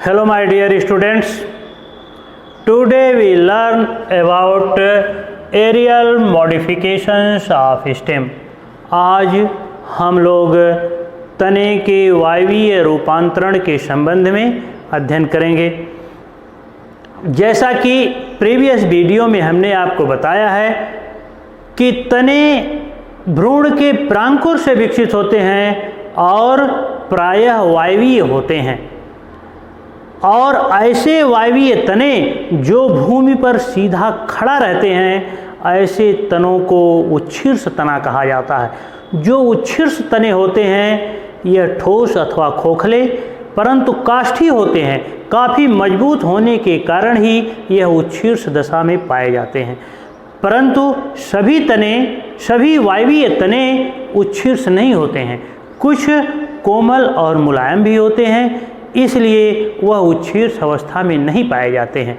Hello my dear students, today we learn about aerial modifications of stem। आज हम लोग तने के वायवीय रूपांतरण के संबंध में अध्ययन करेंगे। जैसा कि प्रीवियस वीडियो में हमने आपको बताया है कि तने भ्रूण के प्रांकुर से विकसित होते हैं और प्रायः वायवीय होते हैं, और ऐसे वायवीय तने जो भूमि पर सीधा खड़ा रहते हैं, ऐसे तनों को उच्छृंस तना कहा जाता है। जो उच्छृंस तने होते हैं यह ठोस अथवा खोखले परंतु काष्ठी होते हैं। काफ़ी मजबूत होने के कारण ही यह उच्छृंस दशा में पाए जाते हैं, परंतु सभी वायवीय तने उच्छृंस नहीं होते हैं। कुछ कोमल और मुलायम भी होते हैं, इसलिए वह उच्छृंस अवस्था में नहीं पाए जाते हैं।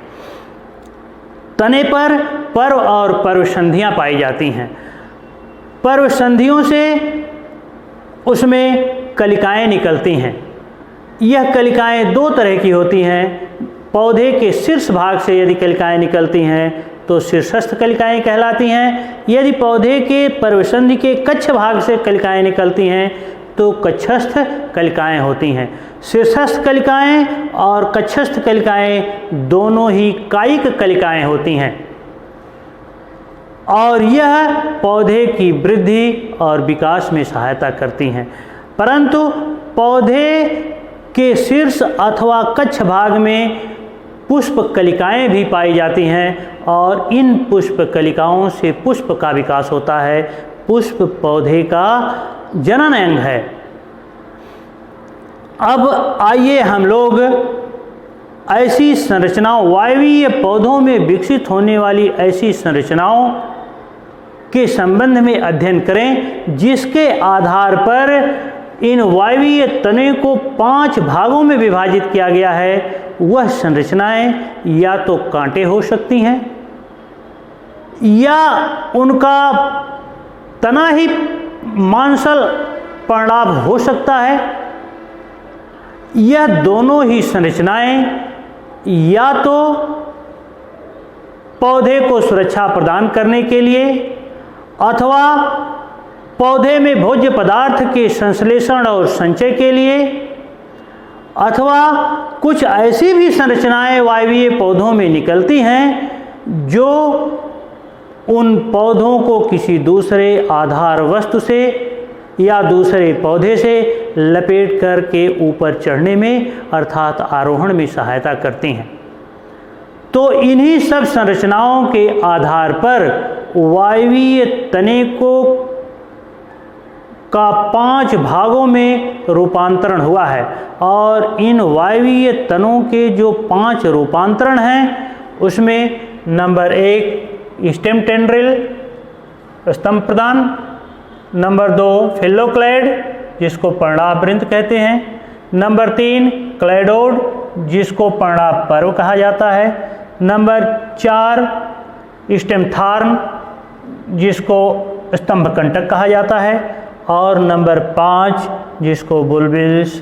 तने पर पर्व और पर्वसंधियाँ पाई जाती हैं। पर्वसंधियों से उसमें कलिकाएँ निकलती हैं। यह कलिकाएँ दो तरह की होती हैं। पौधे के शीर्ष भाग से यदि कलिकाएँ निकलती हैं तो शीर्षस्थ कलिकाएँ कहलाती हैं। यदि पौधे के पर्वसंधि के कक्ष भाग से कलिकाएँ निकलती हैं तो कक्षस्थ कलिकाएँ होती हैं। शीर्षस्थ कलिकाएँ और कक्षस्थ कलिकाएँ दोनों ही कायिक कलिकाएँ होती हैं, और यह पौधे की वृद्धि और विकास में सहायता करती हैं। परंतु पौधे के शीर्ष अथवा कक्ष भाग में पुष्प कलिकाएँ भी पाई जाती हैं, और इन पुष्प कलिकाओं से पुष्प का विकास होता है। पुष्प पौधे का जनन अंग है। अब आइए हम लोग ऐसी संरचनाओं, वायवीय पौधों में विकसित होने वाली ऐसी संरचनाओं के संबंध में अध्ययन करें, जिसके आधार पर इन वायवीय तने को 5 भागों में विभाजित किया गया है। वह संरचनाएं या तो कांटे हो सकती हैं, या उनका तना ही मांसल पर्णाभ हो सकता है। यह दोनों ही संरचनाएं या तो पौधे को सुरक्षा प्रदान करने के लिए अथवा पौधे में भोज्य पदार्थ के संश्लेषण और संचय के लिए, अथवा कुछ ऐसी भी संरचनाएं वायवीय पौधों में निकलती हैं जो उन पौधों को किसी दूसरे आधार वस्तु से या दूसरे पौधे से लपेट कर के ऊपर चढ़ने में अर्थात आरोहण में सहायता करती हैं। तो इन्हीं सब संरचनाओं के आधार पर वायवीय तने का 5 भागों में रूपांतरण हुआ है, और इन वायवीय तनों के जो 5 रूपांतरण हैं उसमें नंबर 1 स्टेम टेंड्रिल स्तंभ प्रदान, नंबर 2 फिलोक्लैड जिसको पर्णावृंत कहते हैं, नंबर 3 क्लैडोड जिसको पर्णाव पर्व कहा जाता है, नंबर 4 स्टेम थार्न जिसको स्तंभ कंटक कहा जाता है, और नंबर 5 जिसको बुलबिल्स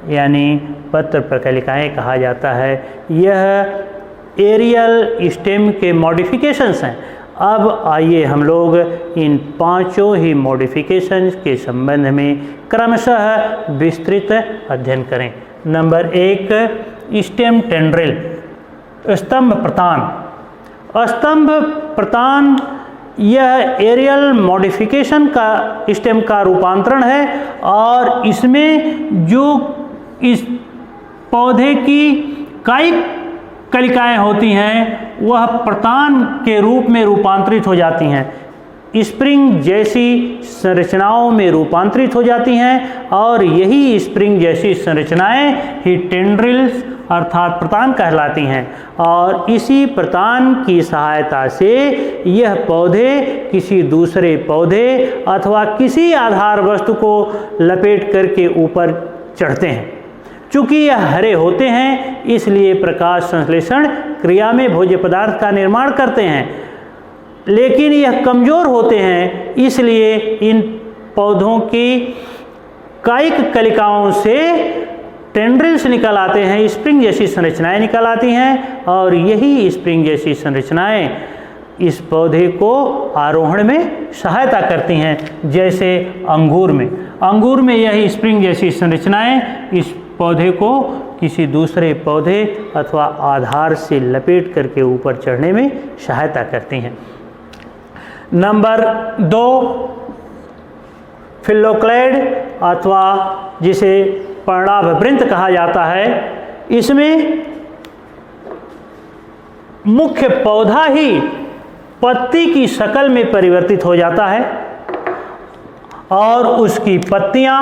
यानी पत्र प्रकलिकाएँ कहा जाता है। यह एरियल स्टेम के मॉडिफिकेशंस हैं। अब आइए हम लोग इन 5 ही मॉडिफिकेशंस के संबंध में क्रमशः विस्तृत अध्ययन करें। नंबर 1 स्टेम टेंड्रिल स्तंभ प्रतान। स्तंभ प्रतान यह एरियल मॉडिफिकेशन का स्टेम का रूपांतरण है, और इसमें जो इस पौधे की कायिक कलिकाएँ होती हैं वह प्रतान के रूप में रूपांतरित हो जाती हैं, स्प्रिंग जैसी संरचनाओं में रूपांतरित हो जाती हैं, और यही स्प्रिंग जैसी संरचनाएं ही टेंड्रिल्स अर्थात प्रतान कहलाती हैं। और इसी प्रतान की सहायता से यह पौधे किसी दूसरे पौधे अथवा किसी आधार वस्तु को लपेट करके ऊपर चढ़ते हैं। चूँकि यह हरे होते हैं इसलिए प्रकाश संश्लेषण क्रिया में भोज्य पदार्थ का निर्माण करते हैं, लेकिन यह कमज़ोर होते हैं, इसलिए इन पौधों की कायिक कलिकाओं से टेंड्रिल्स निकल आते हैं, स्प्रिंग जैसी संरचनाएं निकल आती हैं और यही स्प्रिंग जैसी संरचनाएं इस पौधे को आरोहण में सहायता करती हैं। जैसे अंगूर में यही स्प्रिंग जैसी संरचनाएं इस पौधे को किसी दूसरे पौधे अथवा आधार से लपेट करके ऊपर चढ़ने में सहायता करती हैं। नंबर 2, फिलोक्लेड अथवा जिसे पर्णाभवृंत कहा जाता है। इसमें मुख्य पौधा ही पत्ती की शक्ल में परिवर्तित हो जाता है और उसकी पत्तियां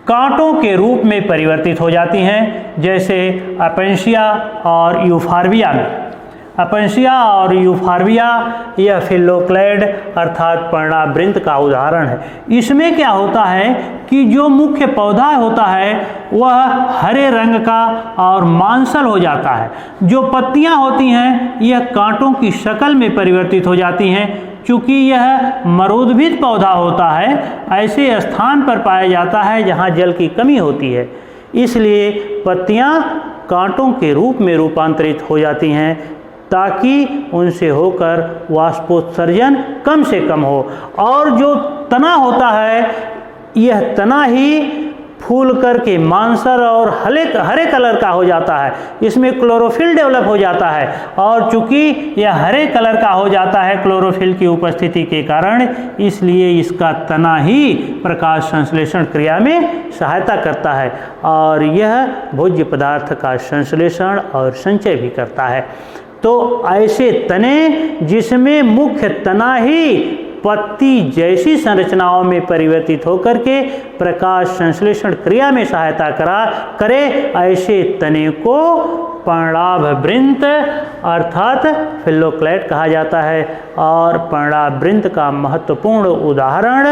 कांटों के रूप में परिवर्तित हो जाती हैं। जैसे अपेंशिया और यूफार्बिया में। अपेंशिया और यूफार्बिया यह फिलोक्लेड अर्थात पर्णाभवृंत का उदाहरण है। इसमें क्या होता है कि जो मुख्य पौधा होता है वह हरे रंग का और मांसल हो जाता है। जो पत्तियां होती हैं यह कांटों की शक्ल में परिवर्तित हो जाती हैं। चूँकि यह मरोद्भिद पौधा होता है, ऐसे स्थान पर पाया जाता है जहाँ जल की कमी होती है, इसलिए पत्तियां कांटों के रूप में रूपांतरित हो जाती हैं ताकि उनसे होकर वाष्पोत्सर्जन कम से कम हो। और जो तना होता है यह तना ही फूल करके मांसल और हरे कलर का हो जाता है। इसमें क्लोरोफिल डेवलप हो जाता है और चूंकि यह हरे कलर का हो जाता है क्लोरोफिल की उपस्थिति के कारण, इसलिए इसका तना ही प्रकाश संश्लेषण क्रिया में सहायता करता है और यह भोज्य पदार्थ का संश्लेषण और संचय भी करता है। तो ऐसे तने जिसमें मुख्य तना ही पत्ती जैसी संरचनाओं में परिवर्तित होकर के प्रकाश संश्लेषण क्रिया में सहायता करे, ऐसे तने को पर्णाभवृंत अर्थात फिलोक्लेड कहा जाता है। और पर्णाभवृंत का महत्वपूर्ण उदाहरण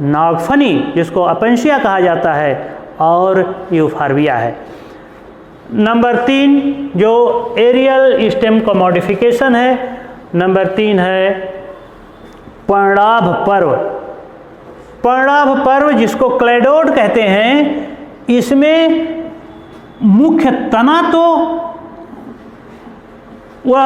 नागफनी, जिसको अपेंशिया कहा जाता है, और यूफार्बिया है। नंबर 3 जो एरियल स्टेम का मॉडिफिकेशन है, नंबर 3 है पर्णाभ पर्व। पर्णाभ पर्व जिसको क्लेडोड कहते हैं, इसमें मुख्य तना तो वह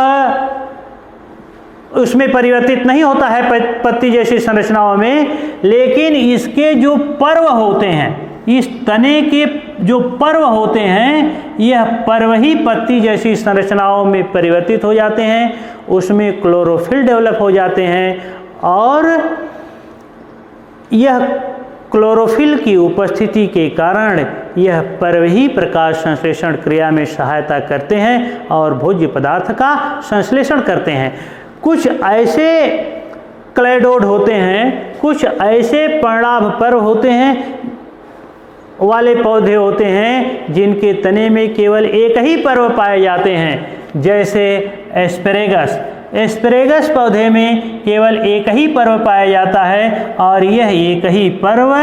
उसमें परिवर्तित नहीं होता है पत्ती जैसी संरचनाओं में, लेकिन इसके जो पर्व होते हैं, इस तने के जो पर्व होते हैं, यह पर्व ही पत्ती जैसी संरचनाओं में परिवर्तित हो जाते हैं, उसमें क्लोरोफिल डेवलप हो जाते हैं और यह क्लोरोफिल की उपस्थिति के कारण यह पर्व ही प्रकाश संश्लेषण क्रिया में सहायता करते हैं और भोज्य पदार्थ का संश्लेषण करते हैं। कुछ ऐसे क्लेडोड होते हैं, कुछ ऐसे पर्णाभ पर्व होते हैं वाले पौधे होते हैं जिनके तने में केवल एक ही पर्व पाए जाते हैं। जैसे एस्पेरेगस पौधे में केवल एक ही पर्व पाया जाता है और यह एक ही पर्व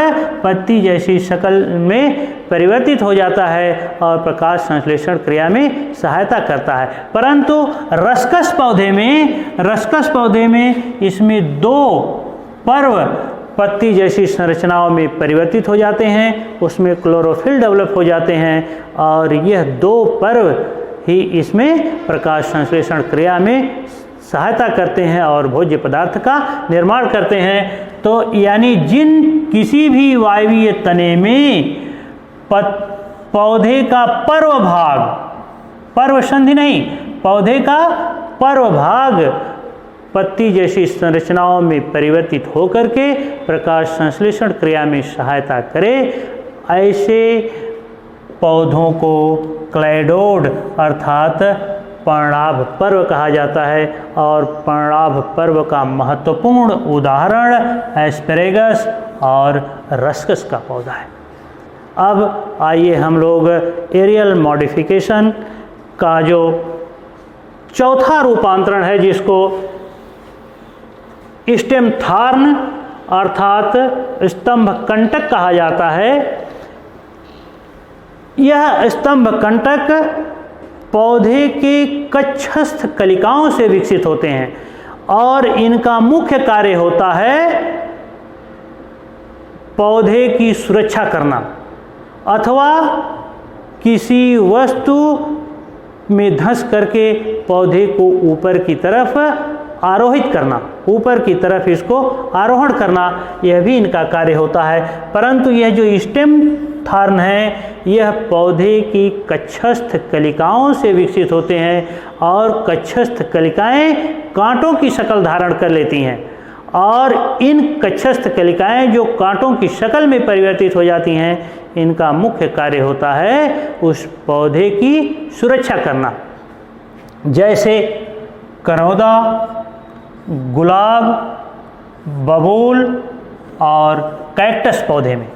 पत्ती जैसी शक्ल में परिवर्तित हो जाता है और प्रकाश संश्लेषण क्रिया में सहायता करता है। परंतु रस्कस पौधे में इसमें 2 पर्व पत्ती जैसी संरचनाओं में परिवर्तित हो जाते हैं, उसमें क्लोरोफिल डेवलप हो जाते हैं और यह 2 पर्व ही इसमें प्रकाश संश्लेषण क्रिया में सहायता करते हैं और भोज्य पदार्थ का निर्माण करते हैं। तो यानी किसी भी वायवीय तने में पौधे का पर्व भाग, पर्व संधि नहीं, पौधे का पर्व भाग पत्ती जैसी संरचनाओं में परिवर्तित होकर के प्रकाश संश्लेषण क्रिया में सहायता करे, ऐसे पौधों को क्लेडोड अर्थात पर्णाभ पर्व कहा जाता है। और पर्णाभ पर्व का महत्वपूर्ण उदाहरण एस्पेरेगस और रस्कस का पौधा है। अब आइए हम लोग एरियल मॉडिफिकेशन का जो चौथा रूपांतरण है, जिसको स्टेम थार्न अर्थात स्तंभ कंटक कहा जाता है। यह स्तंभ कंटक पौधे के कक्षस्थ कलिकाओं से विकसित होते हैं और इनका मुख्य कार्य होता है पौधे की सुरक्षा करना अथवा किसी वस्तु में धंस करके पौधे को ऊपर की तरफ आरोहित करना, ऊपर की तरफ इसको आरोहण करना, यह भी इनका कार्य होता है। परंतु यह जो स्टेम थार्न है यह पौधे की कक्षस्थ कलिकाओं से विकसित होते हैं और कक्षस्थ कलिकाएं कांटों की शक्ल धारण कर लेती हैं और इन कक्षस्थ कलिकाएं जो कांटों की शक्ल में परिवर्तित हो जाती हैं, इनका मुख्य कार्य होता है उस पौधे की सुरक्षा करना। जैसे करौदा, गुलाब, बबूल और कैक्टस पौधे में।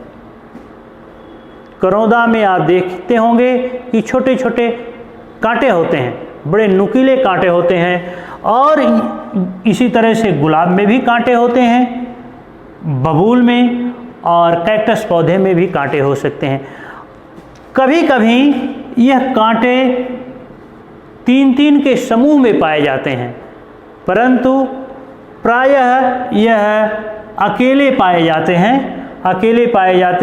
करौदा में आप देखते होंगे कि छोटे छोटे कांटे होते हैं, बड़े नुकीले कांटे होते हैं, और इसी तरह से गुलाब में भी कांटे होते हैं, बबूल में और कैक्टस पौधे में भी कांटे हो सकते हैं। कभी कभी यह कांटे 3-3 के समूह में पाए जाते हैं, परंतु प्रायः यह अकेले पाए जाते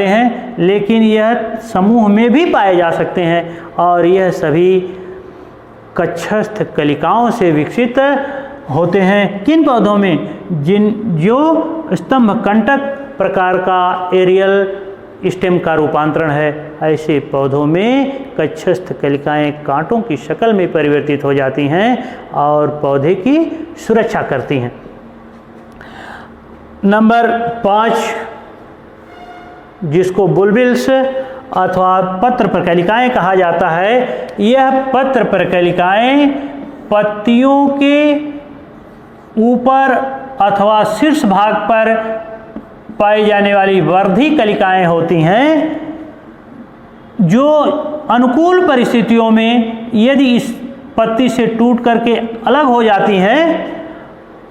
हैं, लेकिन यह समूह में भी पाए जा सकते हैं और यह सभी कक्षस्थ कलिकाओं से विकसित होते हैं। किन पौधों में? जो स्तंभ कंटक प्रकार का एरियल स्टेम का रूपांतरण है, ऐसे पौधों में कक्षस्थ कलिकाएं कांटों की शक्ल में परिवर्तित हो जाती हैं और पौधे की सुरक्षा करती हैं। नंबर 5, जिसको बुलबिल्स अथवा पत्र प्रकलिकाएं कहा जाता है, यह पत्र प्रकलिकाएं पत्तियों के ऊपर अथवा शीर्ष भाग पर पाई जाने वाली वर्धी कलिकाएं होती हैं, जो अनुकूल परिस्थितियों में यदि इस पत्ती से टूट करके अलग हो जाती हैं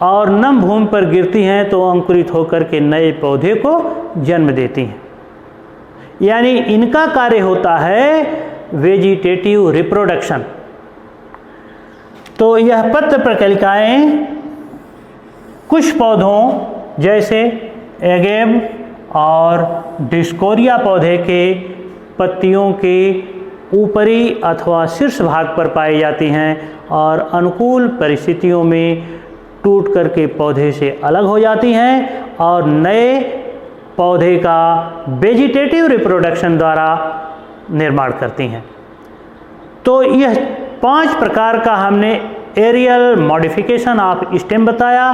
और नम भूमि पर गिरती हैं तो अंकुरित होकर के नए पौधे को जन्म देती हैं। यानी इनका कार्य होता है वेजिटेटिव रिप्रोडक्शन। तो यह पत्र प्रकलिकाएं कुछ पौधों जैसे एगेव और डिस्कोरिया पौधे के पत्तियों के ऊपरी अथवा शीर्ष भाग पर पाई जाती हैं और अनुकूल परिस्थितियों में टूट करके पौधे से अलग हो जाती हैं और नए पौधे का वेजिटेटिव रिप्रोडक्शन द्वारा निर्माण करती हैं। तो यह 5 प्रकार का हमने एरियल मॉडिफिकेशन ऑफ स्टेम बताया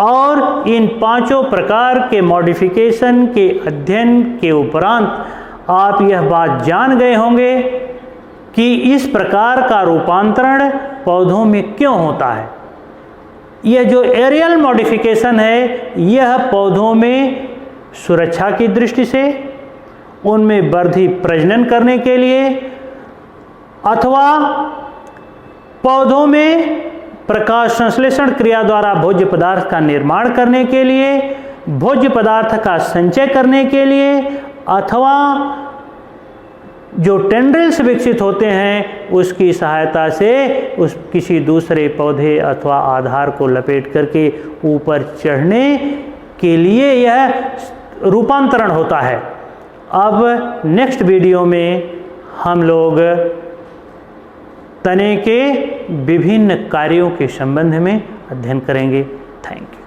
और इन 5 प्रकार के मॉडिफिकेशन के अध्ययन के उपरांत आप यह बात जान गए होंगे कि इस प्रकार का रूपांतरण पौधों में क्यों होता है। यह जो एरियल मॉडिफिकेशन है यह पौधों में सुरक्षा की दृष्टि से, उनमें वृद्धि प्रजनन करने के लिए अथवा पौधों में प्रकाश संश्लेषण क्रिया द्वारा भोज्य पदार्थ का निर्माण करने के लिए, भोज्य पदार्थ का संचय करने के लिए, अथवा जो टेंड्रिल्स विकसित होते हैं उसकी सहायता से उस किसी दूसरे पौधे अथवा आधार को लपेट करके ऊपर चढ़ने के लिए यह रूपांतरण होता है। अब नेक्स्ट वीडियो में हम लोग तने के विभिन्न कार्यों के संबंध में अध्ययन करेंगे। Thank you.